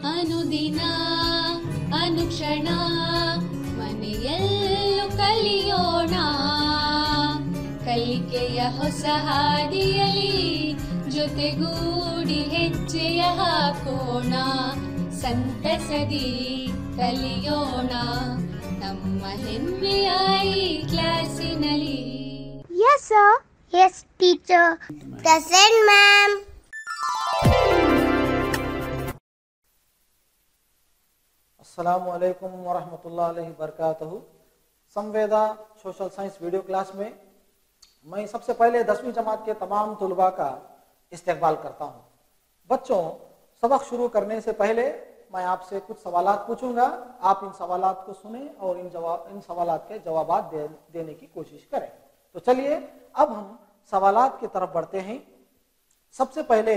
ಅನುದಿನ ಅನುಕ್ಷಣ ಮನೆಯಲ್ಲೂ ಕಲಿಯೋಣ, ಕಲಿಕೆಯ ಹೊಸ ಹಾದಿಯಲಿ ಜೊತೆಗೂಡಿ ಹೆಜ್ಜೆಯ ಹಾಕೋಣ, ಸಂತಸದಿ ಕಲಿಯೋಣ ನಮ್ಮ ಹೆಮ್ಮೆಯ ಈ ಕ್ಲಾಸಿನಲ್ಲಿ. Yes, sir. Yes, teacher. Present, ma'am. अस्सलामु अलैकुम वरहमतुल्लाहि वबरकातुहू। संवेदा सोशल साइंस वीडियो क्लास में मैं सबसे पहले 10वीं जमात के तमाम तुलबा का इस्तकबाल करता हूँ। बच्चों, सबक शुरू करने से पहले मैं आपसे कुछ सवालात पूछूंगा। आप इन सवालात को सुने और इन सवालात के जवाबात देने की कोशिश करें। तो चलिए अब हम सवालात की तरफ बढ़ते हैं। सबसे पहले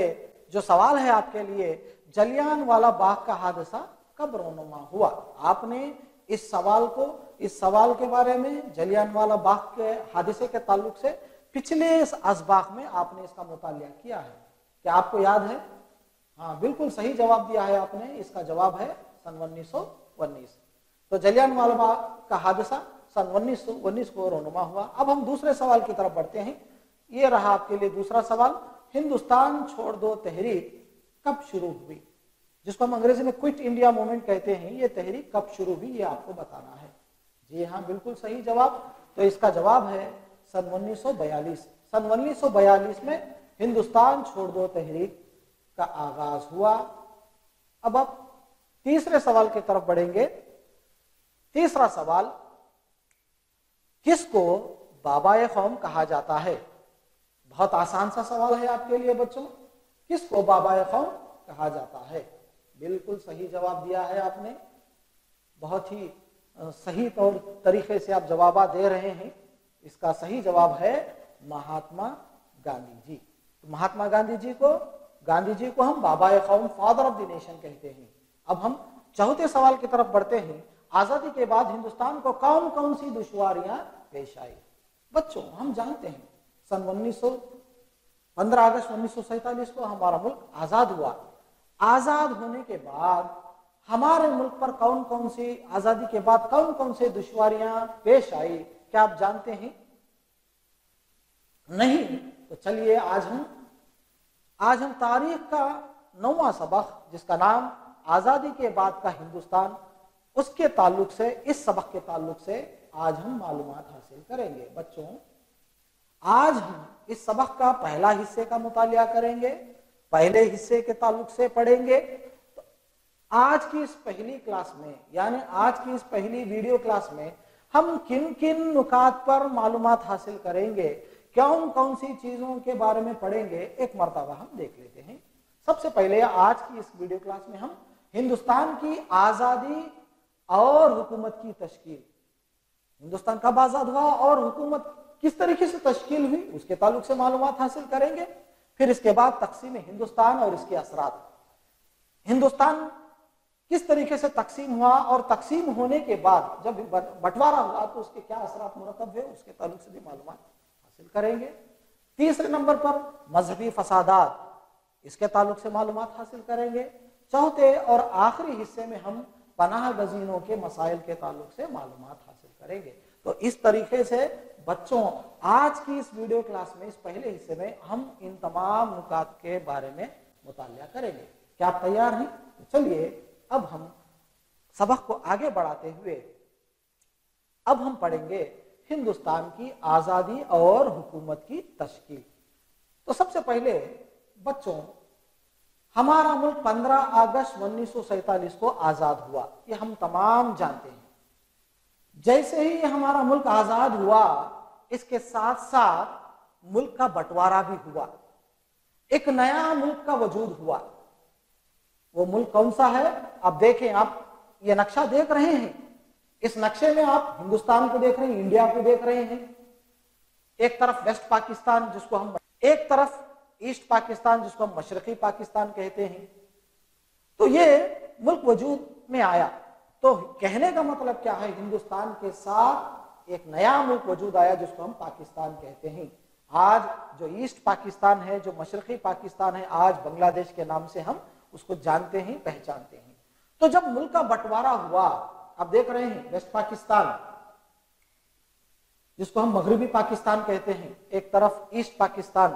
जो सवाल है आपके लिए, जलियांवाला बाग का हादसा कब रोनुमा हुआ? आपने इस सवाल के बारे में जलियांवाला बाग के हादसे के ताल्लुक से पिछले असबाक में आपने इसका मुतालिया किया है। क्या आपको याद है? हाँ, बिल्कुल सही जवाब दिया है आपने। इसका जवाब है सन 1919। तो जलियांवाला बाग का हादसा सन 1919 को रोनुमा हुआ। अब हम दूसरे सवाल की तरफ बढ़ते हैं। ये रहा आपके लिए दूसरा सवाल, हिंदुस्तान छोड़ दो तहरीक कब शुरू हुई? जिसको हम अंग्रेजी में क्विट इंडिया मूवमेंट कहते हैं, ये तहरीक कब शुरू हुई ये आपको बताना है। जी हाँ, बिल्कुल सही जवाब। तो इसका जवाब है सन 1942। सन 1942 में हिंदुस्तान छोड़ दो तहरीक का आगाज हुआ। अब आप तीसरे सवाल की तरफ बढ़ेंगे। तीसरा सवाल, किसको बाबाए कौम कहा जाता है? बहुत आसान सा सवाल है आपके लिए बच्चों। किसको बाबाए कौम कहा जाता है? बिल्कुल सही जवाब दिया है आपने। बहुत ही सही तौर तरीके से आप जवाब दे रहे हैं। इसका सही जवाब है महात्मा गांधी जी। तो महात्मा गांधी जी को हम बाबाए कौम, फादर ऑफ द नेशन कहते हैं। अब हम चौथे सवाल की तरफ बढ़ते हैं। आजादी के बाद हिंदुस्तान को कौन कौन सी दुश्वारियां पेश आई? बच्चों, हम जानते हैं सन 15 अगस्त 1947 को हमारा मुल्क आजाद हुआ। आजाद होने के बाद हमारे मुल्क पर कौन कौन सी, आजादी के बाद कौन कौन से दुश्वारियां पेश आई? क्या आप जानते हैं? नहीं? तो चलिए आज हम तारीख का 9वां सबक, जिसका नाम आजादी के बाद का हिंदुस्तान, उसके ताल्लुक से, इस सबक के ताल्लुक से आज हम मालूमात हासिल करेंगे। बच्चों, आज हम इस सबक का पहला हिस्से का मुतालिया करेंगे, पहले हिस्से के ताल्लुक से पढ़ेंगे। तो आज की इस पहली क्लास में, यानी आज की इस पहली वीडियो क्लास में हम किन किन नुकात पर मालूमात हासिल करेंगे, कौन कौन सी चीजों के बारे में पढ़ेंगे, एक मर्तबा हम देख लेते हैं। सबसे पहले आज की इस वीडियो क्लास में हम हिंदुस्तान की आजादी और हुकूमत की तश्कील, हिंदुस्तान कब आजाद हुआ और हुकूमत किस तरीके से तश्कील हुई, उसके ताल्लुक से मालूमात हासिल करेंगे। फिर इसके बाद तकसीम हिंदुस्तान और इसके असरात, हिंदुस्तान किस तरीके से तकसीम हुआ और तकसीम होने के बाद जब बंटवारा हुआ तो उसके क्या असरात मुरतब हुए, उसके ताल्लुक से भी मालूमात हासिल करेंगे। तीसरे नंबर पर मजहबी फसादात, इसके ताल्लुक से मालूमात हासिल करेंगे। चौथे और आखिरी हिस्से में हम पनाह गजीनों के मसाइल के ताल्लुक से मालूमात हासिल करेंगे। तो इस तरीके से बच्चों, आज की इस वीडियो क्लास में, इस पहले हिस्से में हम इन तमाम नुकात के बारे में मुतालिया करेंगे। क्या आप तैयार हैं? तो चलिए अब हम सबक को आगे बढ़ाते हुए अब हम पढ़ेंगे हिंदुस्तान की आजादी और हुकूमत की तश्कील। तो सबसे पहले बच्चों, हमारा मुल्क 15 अगस्त 1947 को आजाद हुआ, ये हम तमाम जानते हैं। जैसे ही हमारा मुल्क आजाद हुआ, इसके साथ साथ मुल्क का बंटवारा भी हुआ, एक नया मुल्क का वजूद हुआ। वो मुल्क कौन सा है? आप देखें, आप ये नक्शा देख रहे हैं, इस नक्शे में आप हिंदुस्तान को देख रहे हैं, इंडिया को देख रहे हैं। एक तरफ वेस्ट पाकिस्तान जिसको हम, एक तरफ ईस्ट पाकिस्तान जिसको हम मशरकी पाकिस्तान कहते हैं। तो ये मुल्क वजूद में आया। तो कहने का मतलब क्या है, हिंदुस्तान के साथ एक नया मुल्क वजूद आया जिसको हम पाकिस्तान कहते हैं। आज जो ईस्ट पाकिस्तान है, जो मशरकी पाकिस्तान है, आज बांग्लादेश के नाम से हम उसको जानते हैं, पहचानते हैं। تو جب ملک کا بٹوارا ہوا، آپ دیکھ رہے ہیں ویسٹ پاکستان جس کو ہم مغربی پاکستان کہتے ہیں، ایک طرف ایسٹ پاکستان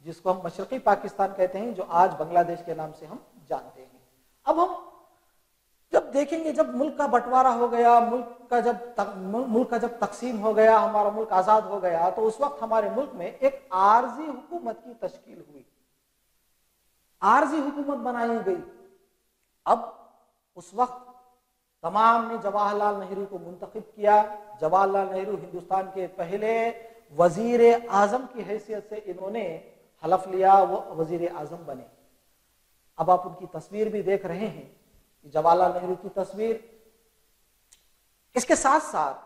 جس کو ہم مشرقی پاکستان کہتے ہیں، جو آج بنگلہ دیش کے نام سے ہم جانتے ہیں۔ اب ہم جب دیکھیں گے، جب ملک کا بٹوارا ہو گیا، ملک کا جب تقسیم ہو گیا، ہمارا ملک آزاد ہو گیا، تو اس وقت ہمارے ملک میں ایک عارضی حکومت کی تشکیل ہوئی، عارضی حکومت بنائی گئی۔ اب اس وقت تمام نے جواہر لال نہرو کو منتخب کیا۔ جواہر لال نہرو ہندوستان کے پہلے وزیر اعظم کی حیثیت سے انہوں نے حلف لیا، وہ وزیر اعظم بنے۔ اب آپ ان کی تصویر بھی دیکھ رہے ہیں، جواہر لال نہرو کی تصویر۔ اس کے ساتھ ساتھ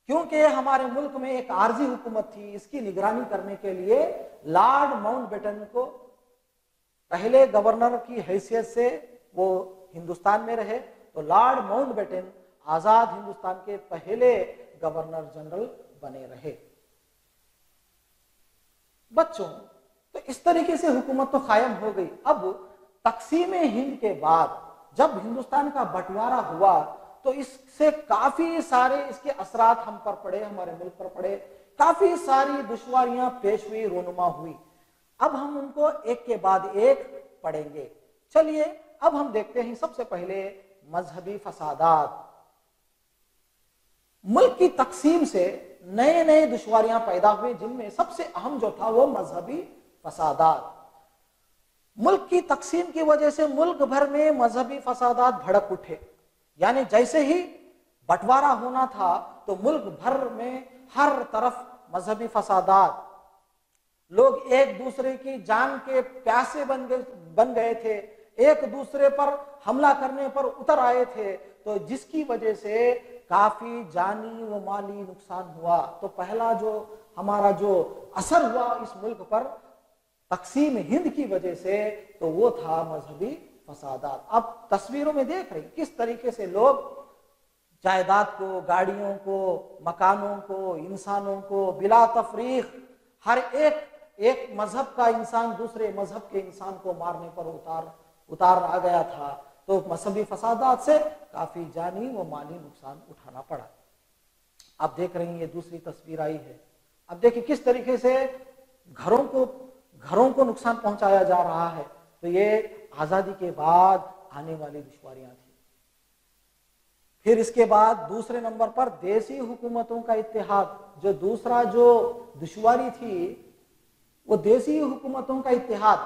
کیونکہ ہمارے ملک میں ایک عارضی حکومت تھی، اس کی نگرانی کرنے کے لیے لارڈ ماؤنٹ بیٹن کو پہلے گورنر کی حیثیت سے وہ ہندوستان میں رہے، تو لارڈ ماؤنٹ بیٹن آزاد ہندوستان کے پہلے گورنر جنرل بنے رہے۔ بچوں، تو اس طریقے سے حکومت تو قائم ہو گئی۔ اب تقسیم ہند کے بعد جب ہندوستان کا بٹوارا ہوا تو اس سے کافی سارے اس کے اثرات ہم پر پڑے، ہمارے ملک پر پڑے، کافی ساری دشواریاں پیش ہوئی، رونما ہوئی۔ اب ہم ان کو ایک کے بعد ایک پڑھیں گے۔ چلیے اب ہم دیکھتے ہیں سب سے پہلے مذہبی فسادات۔ ملک کی تقسیم سے نئے نئے دشواریاں پیدا ہوئے، جن میں سب سے اہم جو تھا وہ مذہبی فسادات۔ ملک کی تقسیم کی وجہ سے ملک بھر میں مذہبی فسادات بھڑک اٹھے، یعنی جیسے ہی بٹوارا ہونا تھا تو ملک بھر میں ہر طرف مذہبی فسادات، لوگ ایک دوسرے کی جان کے پیاسے بن گئے تھے، ایک دوسرے پر حملہ کرنے پر اتر آئے تھے، تو جس کی وجہ سے کافی جانی و مالی نقصان ہوا۔ تو پہلا جو ہمارا جو اثر ہوا اس ملک پر تقسیم ہند کی وجہ سے تو وہ تھا مذہبی فسادات۔ اب تصویروں میں دیکھ رہے ہیں کس طریقے سے لوگ جائیداد کو، گاڑیوں کو، مکانوں کو، انسانوں کو بلا تفریق، ہر ایک مذہب کا انسان دوسرے مذہب کے انسان کو مارنے پر اتار آ گیا تھا۔ تو مذہبی فسادات سے کافی جانی و مالی نقصان اٹھانا پڑا۔ اب دیکھ رہے ہیں یہ دوسری تصویر آئی ہے۔ اب دیکھیں کس طریقے سے گھروں کو نقصان پہنچایا جا رہا ہے۔ تو یہ آزادی کے بعد آنے والی دشواریاں تھیں۔ پھر اس کے بعد دوسرے نمبر پر دیسی حکومتوں کا اتحاد۔ جو دوسرا جو دشواری تھی وہ دیسی حکومتوں کا اتحاد۔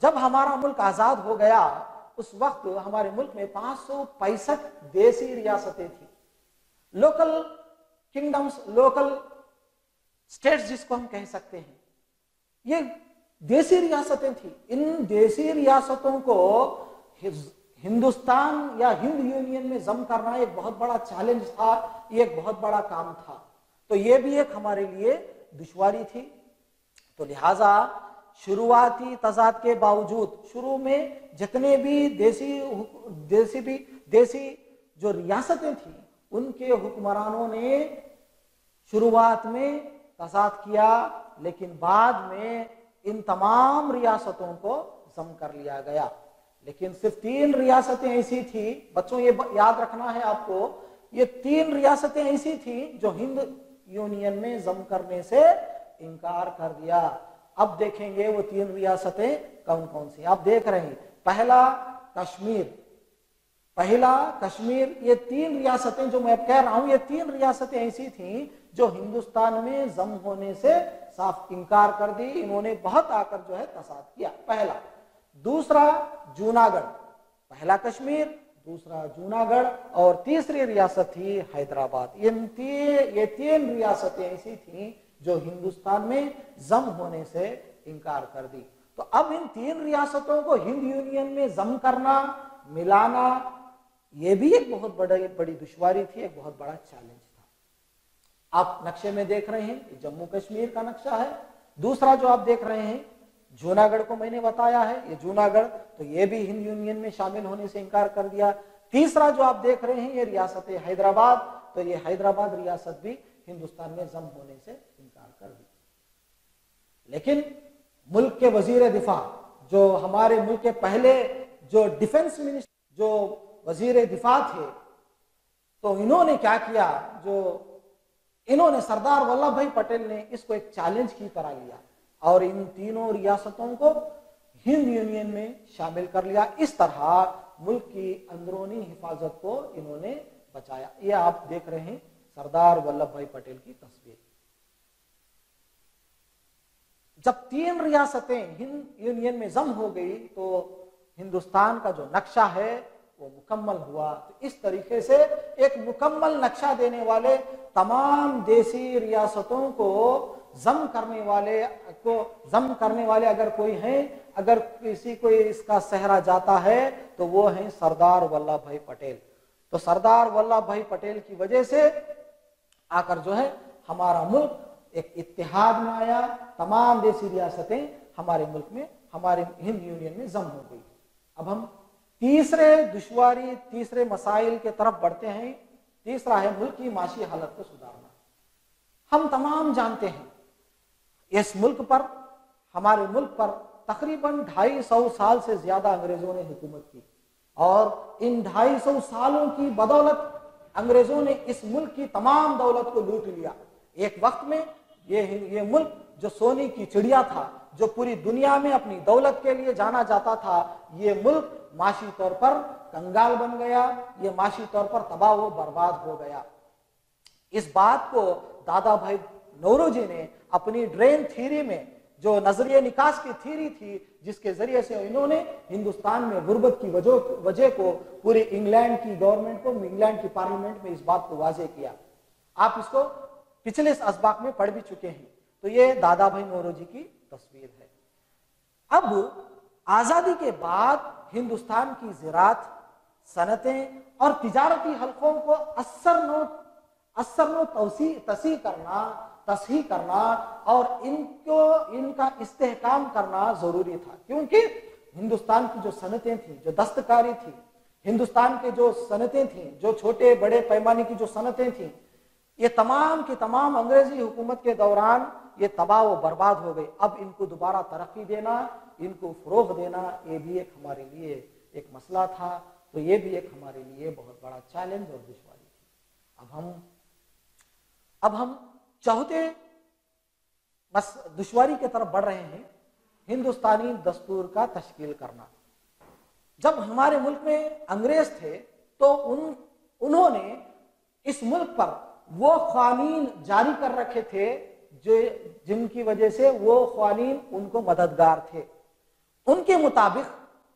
جب ہمارا ملک آزاد ہو گیا اس وقت ہمارے ملک میں 565 دیسی ریاستیں تھیں، لوکل کنگڈمز، لوکل اسٹیٹس جس کو ہم کہہ سکتے ہیں، یہ دیسی ریاستیں تھیں۔ ان دیسی ریاستوں کو ہندوستان یا ہند یونین میں ضم کرنا ایک بہت بڑا چیلنج تھا، یہ ایک بہت بڑا کام تھا، تو یہ بھی ایک ہمارے لیے دشواری تھی۔ تو لہٰذا شروعاتی تضاد کے باوجود شروع میں جتنے بھی دیسی جو ریاستیں تھیں ان کے حکمرانوں نے شروعات میں تضاد کیا، لیکن بعد میں ان تمام ریاستوں کو ضم کر لیا گیا۔ لیکن صرف 3 ریاستیں ایسی تھیں، بچوں یہ یاد رکھنا ہے آپ کو، یہ 3 ریاستیں ایسی تھیں جو ہند یونین میں ضم کرنے سے انکار کر دیا۔ اب دیکھیں گے وہ 3 ریاستیں کون کون سی۔ آپ دیکھ رہے ہیں پہلا کشمیر، یہ 3 ریاستیں جو میں کہہ رہا ہوں، یہ 3 ریاستیں ایسی تھیں جو ہندوستان میں ضم ہونے سے صاف انکار کر دی، انہوں نے بہت آ کر جو ہے تضاد کیا۔ پہلا۔ دوسرا جوناگڑھ، پہلا کشمیر، دوسرا جوناگڑھ، اور تیسری ریاست تھی حیدرآباد۔ یہ 3 ریاستیں ایسی تھیں جو ہندوستان میں ضم ہونے سے انکار کر دی۔ تو اب ان 3 ریاستوں کو ہند یونین میں ضم کرنا، ملانا، یہ بھی ایک بہت بڑی دشواری تھی، ایک بہت بڑا چیلنج تھا۔ آپ نقشے میں دیکھ رہے ہیں جموں کشمیر کا نقشہ ہے۔ دوسرا جو آپ دیکھ رہے ہیں جوناگڑھ کو میں نے بتایا ہے، یہ جوناگڑھ تو یہ بھی ہند یونین میں شامل ہونے سے انکار کر دیا۔ تیسرا جو آپ دیکھ رہے ہیں یہ ریاست حیدرآباد، تو یہ حیدرآباد ریاست بھی ہندوستان میں ضم ہونے سے انکار کر دی۔ لیکن ملک کے وزیر دفاع، جو ہمارے ملک کے پہلے جو ڈیفنس منسٹر، جو वजीर दिफा थे, तो इन्होंने क्या किया, जो इन्होंने सरदार वल्लभ भाई पटेल ने इसको एक चैलेंज की तरह लिया और इन तीनों रियासतों को हिंद यूनियन में शामिल कर लिया। इस तरह मुल्क की अंदरूनी हिफाजत को इन्होंने बचाया। ये आप देख रहे हैं सरदार वल्लभ भाई पटेल की तस्वीर। जब तीन रियासतें हिंद यूनियन में जम हो गई तो हिंदुस्तान का जो नक्शा है वो मुकम्मल हुआ। तो इस तरीके से एक मुकम्मल नक्शा देने वाले, तमाम देसी रियासतों को जम करने वाले अगर कोई हैं, अगर किसी को इसका सहरा जाता है तो वो हैं सरदार वल्लभ भाई पटेल। तो सरदार वल्लभ भाई पटेल की वजह से आकर जो है हमारा मुल्क एक इत्तेहाद में आया, तमाम देसी रियासतें हमारे मुल्क में, हमारे हिंद यूनियन में जम हो गई। अब हम तीसरे मसाइल के तरफ बढ़ते हैं। तीसरा है मुल्क की माशी हालत को सुधारना। हम तमाम जानते हैं इस मुल्क पर, हमारे मुल्क पर तकरीबन 250 साल से ज्यादा अंग्रेजों ने हुकूमत की और इन 250 सालों की बदौलत अंग्रेजों ने इस मुल्क की तमाम दौलत को लूट लिया। एक वक्त में ये मुल्क जो सोने की चिड़िया था, जो पूरी दुनिया में अपनी दौलत के लिए जाना जाता था, ये मुल्क माशी तौर पर कंगाल बन गया, ये माशी तौर पर तबाह व बर्बाद हो गया। इस बात को दादा भाई नौरोजी ने अपनी ड्रेन थ्योरी में, जो नजरिए निकास की थ्योरी थी, जिसके जरिए से इन्होंने हिंदुस्तान में गुर्बत की वजह को पूरी इंग्लैंड की गवर्नमेंट को, इंग्लैंड की पार्लियामेंट में इस बात को वाजे किया। आप इसको पिछले असबाक में पढ़ भी चुके हैं। तो ये दादा भाई नौरोजी की तस्वीर है। अब आजादी के बाद हिंदुस्तान की ज़राअत, सनतें और तिजारती हलकों को तस्हीह करना और इनका इस्तेहकाम करना जरूरी था, क्योंकि हिंदुस्तान की जो सनतें थी, जो दस्तकारी थी, हिंदुस्तान के जो सनतें थी, जो छोटे बड़े पैमाने की जो सनतें थी, ये तमाम की तमाम अंग्रेजी हुकूमत के दौरान ये तबाह व बर्बाद हो गई। अब इनको दोबारा तरक्की देना, इनको फरोग देना, ये भी एक हमारे लिए एक मसला था। तो ये भी एक हमारे लिए बहुत बड़ा चैलेंज और दुश्वारी थी। अब हम चौथे बस दुश्वारी की तरफ बढ़ रहे हैं, हिंदुस्तानी दस्तूर का तश्कील करना। जब हमारे मुल्क में अंग्रेज थे तो उन्होंने इस मुल्क पर वो क़ानून जारी कर रखे थे जिनकी वजह से वो क़ानून उनको मददगार थे। उनके मुताबिक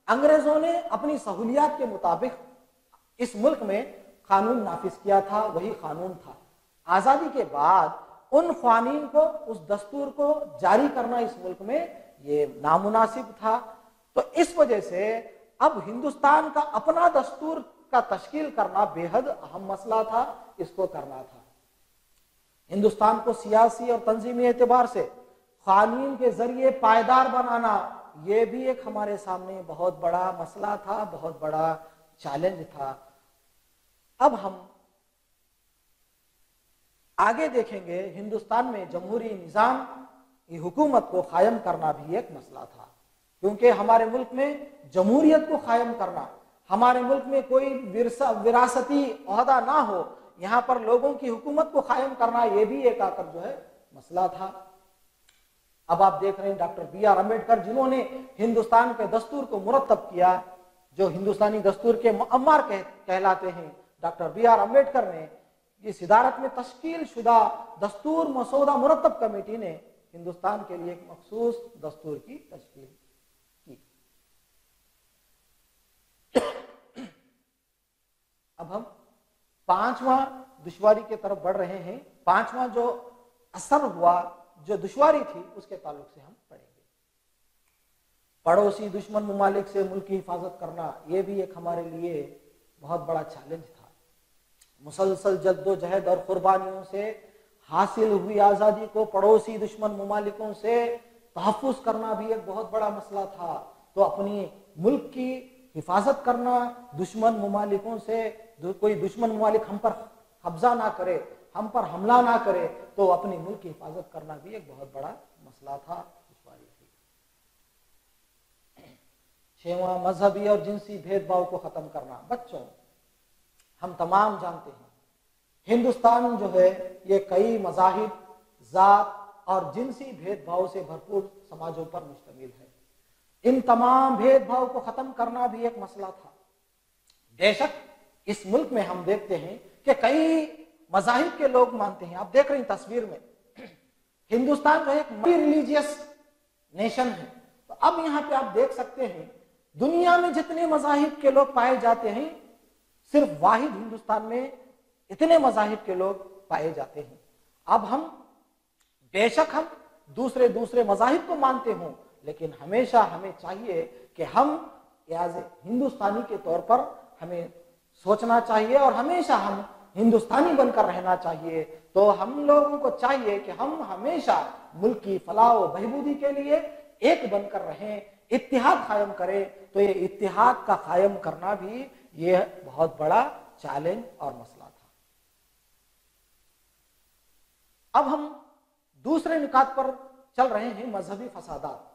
अंग्रेजों ने अपनी सहूलियात के मुताबिक इस मुल्क में कानून नाफिज किया था, वही कानून था। आजादी के बाद उन कानून को, उस दस्तूर को जारी करना इस मुल्क में ये नामुनासिब था। तो इस वजह से अब हिंदुस्तान का अपना दस्तूर का तश्कील करना बेहद अहम मसला था, इसको करना था। हिंदुस्तान को सियासी और तंजीमी एतबार से कानून के जरिए पायदार बनाना, ये भी एक हमारे सामने बहुत बड़ा मसला था, बहुत बड़ा चैलेंज था। अब हम आगे देखेंगे, हिंदुस्तान में जमहूरी निजाम की हुकूमत को कायम करना भी एक मसला था, क्योंकि हमारे मुल्क में जमहूरियत को कायम करना, हमारे मुल्क में कोई विरासती ओहदा ना हो, यहाँ पर लोगों की हुकूमत को कायम करना, ये भी एक आकर जो है मसला था। अब आप देख रहे हैं डॉक्टर बी.आर. अम्बेडकर, जिन्होंने हिंदुस्तान के दस्तूर को मुरतब किया, जो हिंदुस्तानी दस्तूर के मुअम्मर कहलाते हैं, डॉक्टर बी.आर. अम्बेडकर ने इस इदारत में तश्कील शुदा दस्तूर मसौदा मुरतब कमेटी ने हिंदुस्तान के लिए एक मखसूस दस्तूर की तश्कील की। अब हम पांचवा दुश्वारी की तरफ बढ़ रहे हैं। पांचवा जो असर हुआ, जो दुश्वारी थी, उसके ताल्लुक से हम पढ़ेंगे। पड़ोसी दुश्मन मुमालिक से मुल्क की हिफाजत करना, यह भी एक हमारे लिए बहुत बड़ा चैलेंज था। मुसलसल जद्दोजहद और कुर्बानियों से हासिल हुई आज़ादी को पड़ोसी दुश्मन मुमालिकों से तहफ़्फ़ुज़ करना भी एक बहुत बड़ा मसला था। तो अपनी मुल्क की हिफाजत करना, दुश्मन मुमालिकों से कोई दुश्मन मुमालिक हम पर कब्जा ना करे, हम पर हमला ना करे, तो अपनी मुल्क की हिफाजत करना भी एक बहुत बड़ा मसला था, दुश्वारी थी। छेवां मजहबी और जिनसी भेदभाव को खत्म करना। बच्चों, हम तमाम जानते हैं हिंदुस्तान जो है ये कई मज़ाहिब, ज़ात और जिनसी भेदभाव से भरपूर समाजों पर मुश्तमिल है। इन तमाम भेदभाव को खत्म करना भी एक मसला था। बेशक इस मुल्क में हम देखते हैं कि कई मज़ाहिब के लोग मानते हैं। आप देख रहे हैं तस्वीर में, हिंदुस्तान जो एक मल्टी रिलीजियस नेशन है। तो अब यहाँ पे आप देख सकते हैं दुनिया में जितने मज़ाहिब के लोग पाए जाते हैं, सिर्फ वाहिद हिंदुस्तान में इतने मज़ाहिब के लोग पाए जाते हैं। अब हम बेशक हम दूसरे दूसरे मज़ाहिब को मानते हों, लेकिन हमेशा हमें चाहिए कि हम एज हिंदुस्तानी के तौर पर हमें सोचना चाहिए और हमेशा हम हिंदुस्तानी बनकर रहना चाहिए। तो हम लोगों को चाहिए कि हम हमेशा मुल्क की फलाह व बहबूदी के लिए एक बनकर रहें, इत्तिहाद कायम करें। तो ये इत्तिहाद का कायम करना भी ये बहुत बड़ा चैलेंज और मसला था। अब हम दूसरे निकात पर चल रहे हैं, मजहबी फसादात।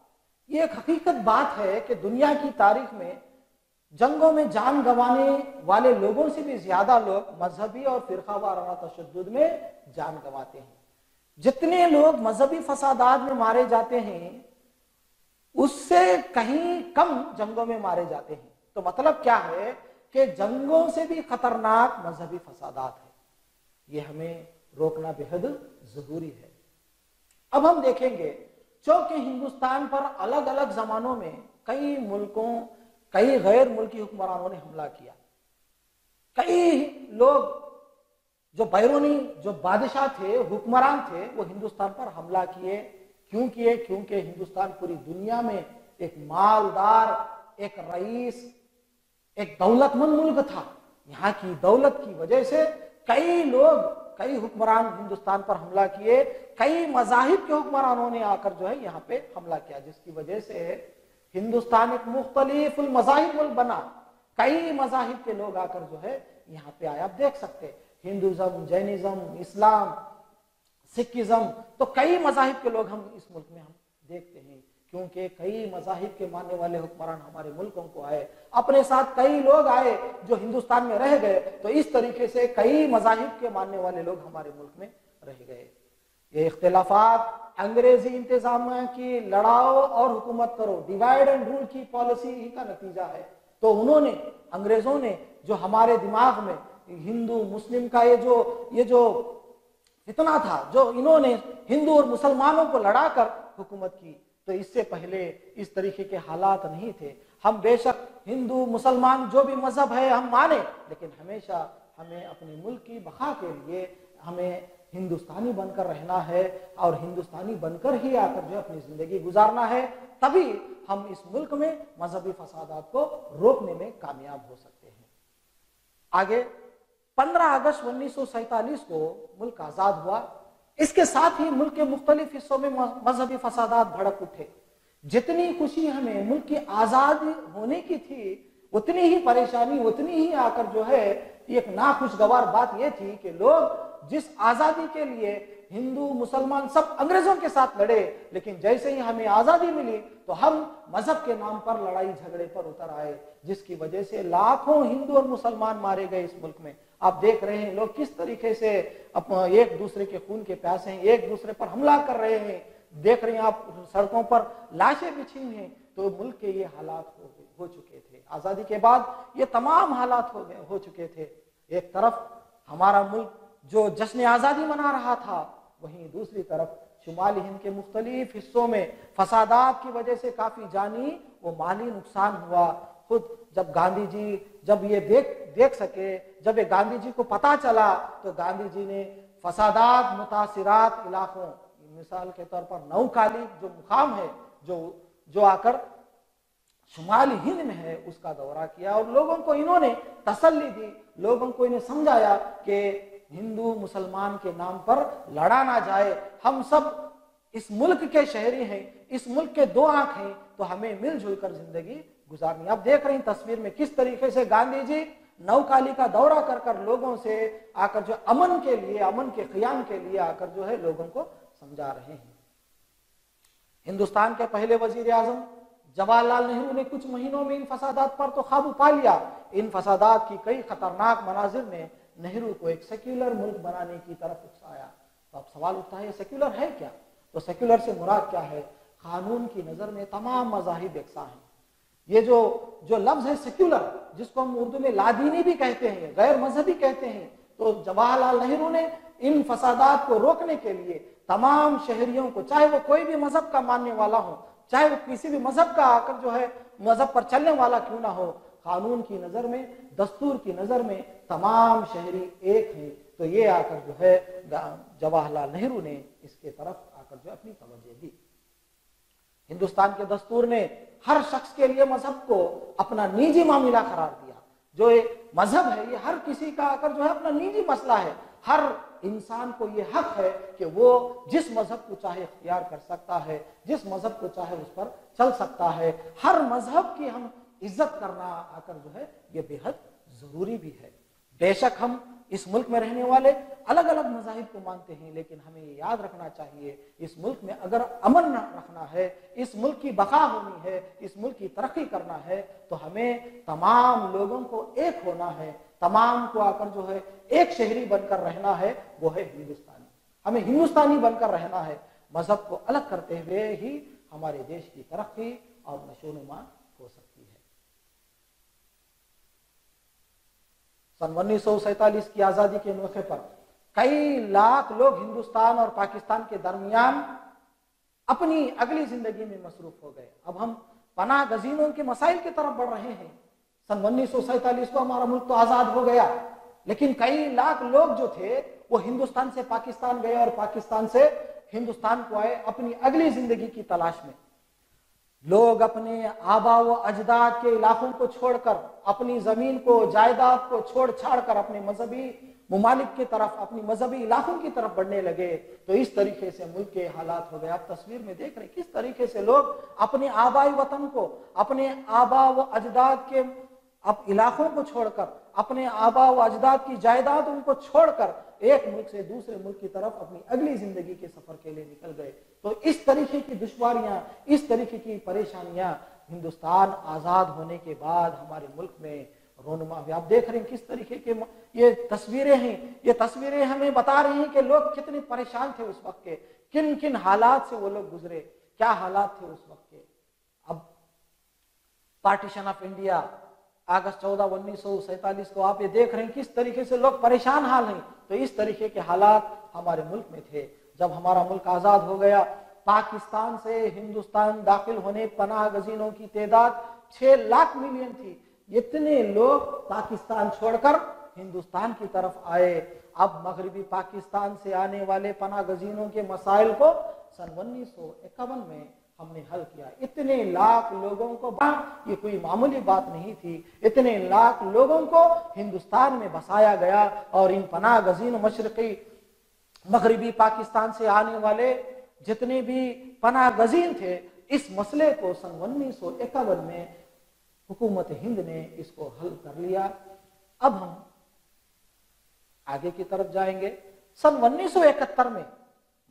ये एक हकीकत बात है कि दुनिया की तारीख में जंगों में जान गंवाने वाले लोगों से भी ज्यादा लोग मजहबी और फिरकावाराना तशद्दुद में जान गंवाते हैं। जितने लोग मजहबी फसादात में मारे जाते हैं उससे कहीं कम जंगों में मारे जाते हैं। तो मतलब क्या है कि जंगों से भी खतरनाक मजहबी फसादात है। ये हमें रोकना बेहद जरूरी है। अब हम देखेंगे चूंकि हिंदुस्तान पर अलग अलग जमानों में कई मुल्कों, कई गैर मुल्की हुक्मरानों ने हमला किया। कई लोग जो बैरूनी, जो बादशाह थे, हुक्मरान थे, वो हिंदुस्तान पर हमला किए। क्यों किए? क्योंकि हिंदुस्तान पूरी दुनिया में एक मालदार, एक रईस, एक दौलतमंद मुल्क था। यहाँ की दौलत की वजह से कई लोग, कई हुक्मरान हिंदुस्तान पर हमला किए। कई मज़ाहिब के हुक्मरानों ने आकर जो है यहाँ पे हमला किया, जिसकी वजह से हिंदुस्तान एक मुख्तलिफ मज़ाहिब मुल्क बना। कई मज़ाहिब के लोग आकर जो है यहाँ पे आए। आप देख सकते हैं हिंदुज़म, जैनिज़म, इस्लाम, सिखिज़म, तो कई मज़ाहिब के लोग हम इस मुल्क में हम देखते हैं। क्योंकि कई मज़ाहिब के मानने वाले हुक्मरान हमारे मुल्कों को आए, अपने साथ कई लोग आए जो हिंदुस्तान में रह गए। तो इस तरीके से कई मज़ाहिब के मानने वाले लोग हमारे मुल्क में रह गए। ये इख्तिलाफात अंग्रेजी इंतजामिया की लड़ाओ और हुकूमत करो, डिवाइड एंड रूल की पॉलिसी ही का नतीजा है। तो उन्होंने, अंग्रेजों ने जो हमारे दिमाग में हिंदू मुस्लिम का ये जो फितना था, जो इन्होंने हिंदू और मुसलमानों को लड़ाकर हुकूमत की, तो इससे पहले इस तरीके के हालात नहीं थे। हम बेशक हिंदू मुसलमान जो भी मजहब है हम माने, लेकिन हमेशा हमें अपने मुल्क की बका के लिए हमें हिंदुस्तानी बनकर रहना है और हिंदुस्तानी बनकर ही आकर जो अपनी जिंदगी गुजारना है। तभी हम इस मुल्क में मजहबी फसादात को रोकने में कामयाब हो सकते हैं। आगे 15 अगस्त 1947 को मुल्क आजाद हुआ। इसके साथ ही मुल्क के मुख्तलिफ हिस्सों में मजहबी फसादात भड़क उठे। जितनी खुशी हमें मुल्क की आजादी होने की थी, उतनी ही परेशानी, उतनी ही आकर जो है एक नाखुशगवार बात यह थी कि लोग जिस आजादी के लिए हिंदू मुसलमान सब अंग्रेजों के साथ लड़े, लेकिन जैसे ही हमें आजादी मिली तो हम मजहब के नाम पर लड़ाई झगड़े पर उतर आए, जिसकी वजह से लाखों हिंदू और मुसलमान मारे गए इस मुल्क में। आप देख रहे हैं लोग किस तरीके से एक दूसरे के खून के प्यासे हैं, एक दूसरे पर हमला कर रहे हैं। देख रहे हैं आप सड़कों पर लाशें बिछी हुई हैं। तो मुल्क के ये हालात हो चुके थे। आजादी के बाद ये तमाम हालात हो चुके थे। एक तरफ हमारा मुल्क जो जश्न आजादी मना रहा था, वहीं दूसरी तरफ शुमाली हिंद के मुख्तलिफ हिस्सों में फसादात की वजह से काफी जानी व माली नुकसान हुआ। खुद जब गांधी जी जब ये देख सके, जब ये गांधी जी को पता चला, तो गांधी जी ने फसादात मुतासिरात इलाकों, मिसाल के तौर पर नौकाली जो मुकाम है, जो आकर शुमाली हिंद में है, उसका दौरा किया और लोगों को इन्होंने तसल्ली दी, लोगों को इन्हें समझाया कि हिंदू मुसलमान के नाम पर लड़ा ना जाए। हम सब इस मुल्क के शहरी हैं, इस मुल्क के दो आंख हैं, तो हमें मिलजुल कर जिंदगी गुजारनी। आप देख रहे हैं तस्वीर में किस तरीके से गांधी जी नौकाली का दौरा कर कर लोगों से आकर जो अमन के लिए, अमन के क़याम के लिए आकर जो है लोगों को समझा रहे हैं। हिंदुस्तान के पहले वजीर आजम جواہر لال نہرو نے کچھ مہینوں میں ان فسادات پر تو قابو پا لیا. ان فسادات کی کئی خطرناک مناظر نے نہرو کو ایک سیکولر ملک بنانے کی طرف اکسایا. تو اب سوال اٹھتا ہے یہ سیکولر ہے کیا؟ تو سیکولر سے مراد کیا ہے؟ قانون کی نظر میں تمام مذاہب یکساں ہیں. یہ جو لفظ ہے سیکولر، جس کو ہم اردو میں لادینی بھی کہتے ہیں، غیر مذہبی کہتے ہیں، تو جواہر لال نہرو نے ان فسادات کو روکنے کے لیے تمام شہریوں کو، چاہے وہ کوئی بھی مذہب کا ماننے والا ہو، چاہے وہ کسی بھی مذہب کا آ کر جو ہے مذہب پر چلنے والا کیوں نہ ہو، قانون کی نظر میں، دستور کی نظر میں تمام شہری ایک ہیں. تو یہ آ کر جو ہے جواہر لال نہرو نے اس کے طرف آ کر جو اپنی توجہ دی. ہندوستان کے دستور نے ہر شخص کے لیے مذہب کو اپنا نجی معاملہ قرار دیا. جو مذہب ہے یہ ہر کسی کا آ کر جو ہے اپنا نجی مسئلہ ہے. ہر انسان کو یہ حق ہے کہ وہ جس مذہب کو چاہے اختیار کر سکتا ہے، جس مذہب کو چاہے اس پر چل سکتا ہے. ہر مذہب کی ہم عزت کرنا آ کر جو ہے یہ بے حد ضروری بھی ہے. بے شک ہم اس ملک میں رہنے والے الگ الگ مذاہب کو مانتے ہیں، لیکن ہمیں یہ یاد رکھنا چاہیے اس ملک میں اگر امن رکھنا ہے، اس ملک کی بقا ہونی ہے، اس ملک کی ترقی کرنا ہے، تو ہمیں تمام لوگوں کو ایک ہونا ہے. تمام کو آ کر جو ہے ایک شہری بن کر رہنا ہے، وہ ہے ہندوستانی. ہمیں ہندوستانی بن کر رہنا ہے. مذہب کو الگ کرتے ہوئے ہی ہمارے دیش کی ترقی اور نشو و نما ہو سکتی ہے. سن 1947 کی آزادی کے موقع پر کئی لاکھ لوگ ہندوستان اور پاکستان کے درمیان اپنی اگلی زندگی میں مصروف ہو گئے. اب ہم پناہ گزینوں کے مسائل کی طرف بڑھ رہے ہیں. سن 1947 کو ہمارا ملک تو آزاد ہو گیا، لیکن کئی لاکھ لوگ جو تھے وہ ہندوستان سے پاکستان گئے اور پاکستان سے ہندوستان کو آئے اپنی اگلی زندگی کی تلاش میں. لوگ اپنے آبا و اجداد کے علاقوں کو چھوڑ کر، اپنی زمین کو، جائیداد کو چھوڑ چھاڑ کر اپنے مذہبی ممالک کی طرف، اپنی مذہبی علاقوں کی طرف بڑھنے لگے. تو اس طریقے سے ملک کے حالات ہو گئے. آپ تصویر میں دیکھ رہے ہیں کس طریقے سے لوگ اپنے آبائی وطن کو، اپنے آبا و اجداد کے علاقوں کو چھوڑ کر، اپنے آبا و اجداد کی جائیداد ان کو چھوڑ کر ایک ملک سے دوسرے ملک کی طرف اپنی اگلی زندگی کے سفر کے لیے نکل گئے. تو اس طریقے کی دشواریاں، اس طریقے کی پریشانیاں ہندوستان آزاد ہونے کے بعد ہمارے ملک میں رونما ہوئی. آپ دیکھ رہے ہیں کس طریقے کے یہ تصویریں ہیں. یہ تصویریں ہمیں بتا رہی ہیں کہ لوگ کتنے پریشان تھے اس وقت کے، کن کن حالات سے وہ لوگ گزرے، کیا حالات تھے اس وقت کے. اب پارٹیشن آف انڈیا، اگست 14 1947 کو آپ یہ دیکھ رہے ہیں کس طریقے سے لوگ پریشان حال ہیں. تو اس طریقے کے حالات ہمارے ملک میں تھے. جب ہمارا ملک آزاد ہو گیا، پاکستان سے ہندوستان داخل ہونے پناہ گزینوں کی تعداد 6 لاکھ ملین تھی. اتنے لوگ پاکستان چھوڑ کر ہندوستان کی طرف آئے. اب مغربی پاکستان سے آنے والے پناہ گزینوں کے مسائل کو سن 1951 میں ہم نے حل کیا. اتنے لاکھ لوگوں کو، یہ کوئی معمولی بات نہیں تھی، اتنے لاکھ لوگوں کو ہندوستان میں بسایا گیا. اور ان پناہ گزین مشرقی مغربی پاکستان سے آنے والے جتنے بھی پناہ گزین تھے، اس مسئلے کو سن 1951 میں حکومت ہند نے اس کو حل کر لیا. اب ہم آگے کی طرف جائیں گے. سن 1971 میں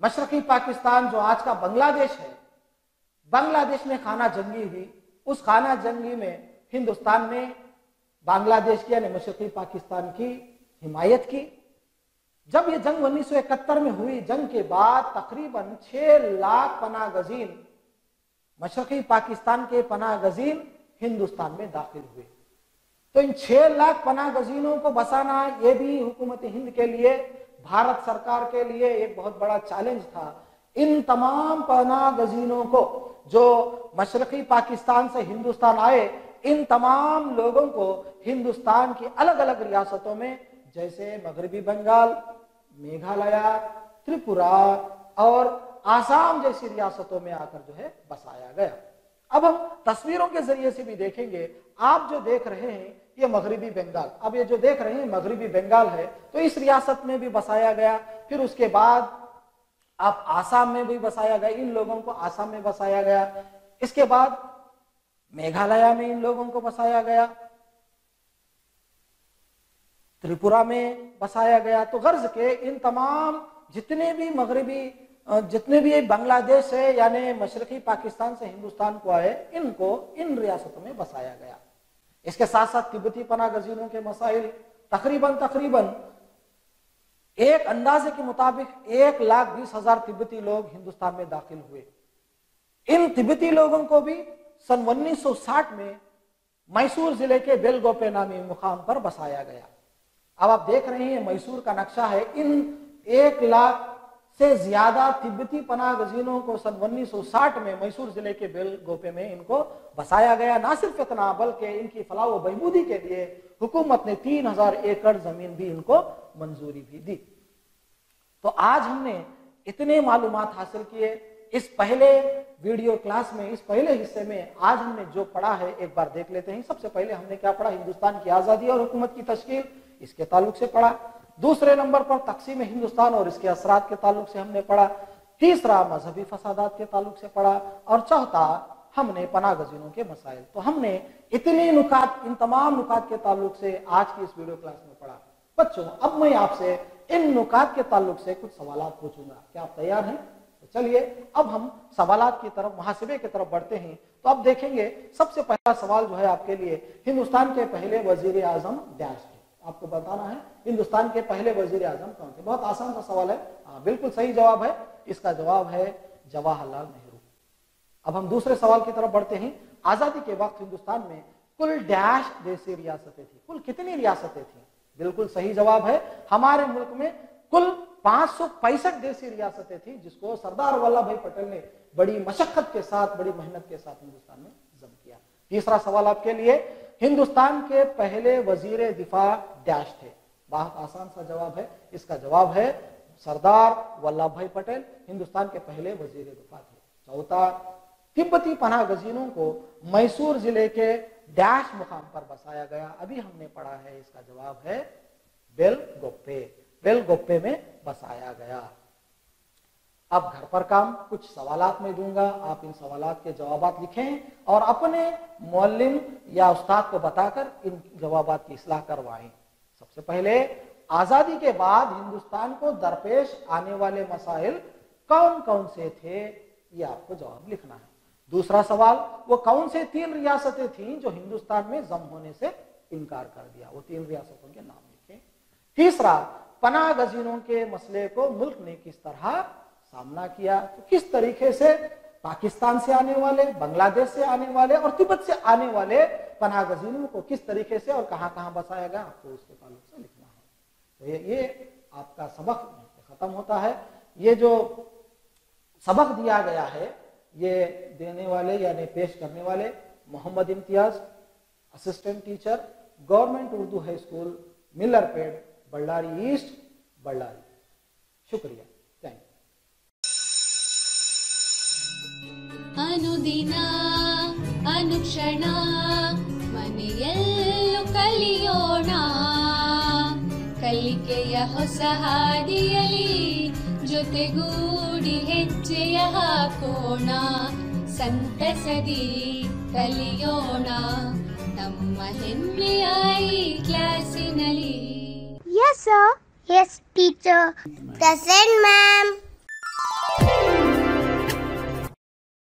مشرقی پاکستان جو آج کا بنگلہ دیش ہے، بنگلہ دیش میں خانہ جنگی ہوئی. اس خانہ جنگی میں ہندوستان نے بنگلہ دیش کی یعنی مشرقی پاکستان کی حمایت کی. جب یہ جنگ 1971 میں ہوئی، جنگ کے بعد تقریباً 6 لاکھ پناہ گزین، مشرقی پاکستان کے پناہ گزین ہندوستان میں داخل ہوئے. تو ان 6 لاکھ پناہ گزینوں کو بسانا یہ بھی حکومت ہند کے لیے، بھارت سرکار کے لیے ایک بہت بڑا چیلنج تھا. ان تمام پناہ گزینوں کو جو مشرقی پاکستان سے ہندوستان آئے، ان تمام لوگوں کو ہندوستان کی الگ الگ ریاستوں میں، جیسے مغربی بنگال، میگھالیہ، تریپورا اور آسام جیسی ریاستوں میں آ کر جو ہے بسایا گیا. اب ہم تصویروں کے ذریعے سے بھی دیکھیں گے. آپ جو دیکھ رہے ہیں یہ مغربی بنگال، اب یہ جو دیکھ رہے ہیں مغربی بنگال ہے. تو اس ریاست میں بھی بسایا گیا. پھر اس کے بعد آپ آسام میں بھی بسایا گیا، ان لوگوں کو آسام میں بسایا گیا. اس کے بعد میگھالیہ میں ان لوگوں کو بسایا گیا، تریپورا میں بسایا گیا. تو غرض کے ان تمام جتنے بھی مغربی जितने भी बांग्लादेश से यानी मशरकी पाकिस्तान से हिंदुस्तान को आए, इनको इन रियासतों में बसाया गया। इसके साथ साथ तिब्बती पनाह गजीनों के मसाइल तकरीबन एक अंदाजे के मुताबिक 1,20,000 तिब्बती लोग हिंदुस्तान में दाखिल हुए। इन तिब्बती लोगों को भी सन 1960 में मैसूर जिले के बेलगोपे नामी मुकाम पर बसाया गया। अब आप देख रहे हैं मैसूर का नक्शा है। इन 1 लाख से ज्यादा तिब्बती पनाह गजीनों को सन 1960 में मैसूर जिले के बेलगोपे में इनको बसाया गया। ना सिर्फ इतना बल्कि इनकी फलाह व बहबूदी के लिए हुकूमत ने 3000 एकड़ जमीन भी इनको मंजूरी भी दी। तो आज हमने इतने मालूमात हासिल किए इस पहले वीडियो क्लास में, इस पहले हिस्से में। आज हमने जो पढ़ा है एक बार देख लेते हैं। सबसे पहले हमने क्या पढ़ा? हिंदुस्तान की आजादी और हुकूमत की तश्कील, इसके ताल्लुक से पढ़ा। दूसरे नंबर पर तकसीम हिंदुस्तान और इसके असरात के ताल्लुक से हमने पढ़ा। तीसरा मजहबी फसादात के ताल्लुक से पढ़ा। और चौथा हमने पनाह गजीनों के मसाइल। तो हमने इतने नुकात, इन तमाम नुकात के ताल्लुक से आज की इस वीडियो क्लास में पढ़ा। बच्चों, अब मैं आपसे इन नुकात के ताल्लुक से कुछ सवालात पूछूंगा। क्या आप तैयार हैं? तो चलिए अब हम सवालात की तरफ, मुहासिबे की तरफ बढ़ते हैं। तो अब देखेंगे सबसे पहला सवाल जो है आपके लिए, हिंदुस्तान के पहले वजीर आजम डैश थे। आपको बताना है हिंदुस्तान के पहले वजीर आजम कौन थे। बहुत आसान सा सवाल है। हाँ, बिल्कुल सही जवाब है। इसका जवाब है जवाहरलाल नेहरू। अब हम दूसरे सवाल की तरफ बढ़ते हैं। आजादी के वक्त हिंदुस्तान में कुल डैश देशी रियासतें थी। कुल कितनी रियासतें थी? बिल्कुल सही जवाब है, हमारे मुल्क में कुल 565 देशी रियासतें थी, जिसको सरदार वल्लभ भाई पटेल ने बड़ी मशक्कत के साथ, बड़ी मेहनत के साथ हिंदुस्तान में जम किया। तीसरा सवाल आपके लिए, हिंदुस्तान के पहले वजीर दिफा डैश थे। बहुत आसान सा जवाब है। इसका जवाब है सरदार वल्लभ भाई पटेल हिंदुस्तान के पहले वजीर दिफा थे। चौथा, तिब्बती पनाह गजीनों को मैसूर जिले के डैश मुकाम पर बसाया गया। अभी हमने पढ़ा है, इसका जवाब है बेलगोपे। बेलगोपे में बसाया गया। अब घर पर काम, कुछ सवालात में दूंगा, आप इन सवालात के जवाबात लिखें और अपने मुअल्लिम या उस्ताद को बताकर इन जवाबात की इस्लाह करवाएं। सबसे पहले, आजादी के बाद हिंदुस्तान को दरपेश आने वाले मसाइल कौन कौन से थे, ये आपको जवाब लिखना है। दूसरा सवाल, वो कौन से 3 रियासतें थीं जो हिंदुस्तान में जम होने से इनकार कर दिया, वो 3 रियासतों के नाम लिखें। तीसरा, पनाह गजीनों के मसले को मुल्क ने किस तरह सामना किया, तो किस तरीके से पाकिस्तान से आने वाले, बांग्लादेश से आने वाले और तिब्बत से आने वाले पनाह गजीनों को किस तरीके से और कहां कहां बसाया गया, आपको उसके ताल्लुक से लिखना है। तो ये आपका सबक खत्म होता है। ये जो सबक दिया गया है, ये देने वाले यानी पेश करने वाले Mohammad Imtiaz, assistant teacher, government Urdu high school, Millerpet, Ballari east, Ballari. शुक्रिया, थैंक यू। ಅನುದಿನ ಅನುಕ್ಷಣ ಮನೆಯಲ್ಲೂ ಕಲಿಯೋಣ, ಕಲಿಕೆಯ ಹೊಸ ಹಾದಿಯಲಿ ಜೊತೆಗೂಡಿ ಹೆಜ್ಜೆಯ ಹಾಕೋಣ, ಸಂತಸದಿ ಕಲಿಯೋಣ ನಮ್ಮ ಹೆಮ್ಮೆಯ ಈ ಕ್ಲಾಸಿನಲ್ಲಿ. Yes, sir. Yes, teacher. Present, ma'am.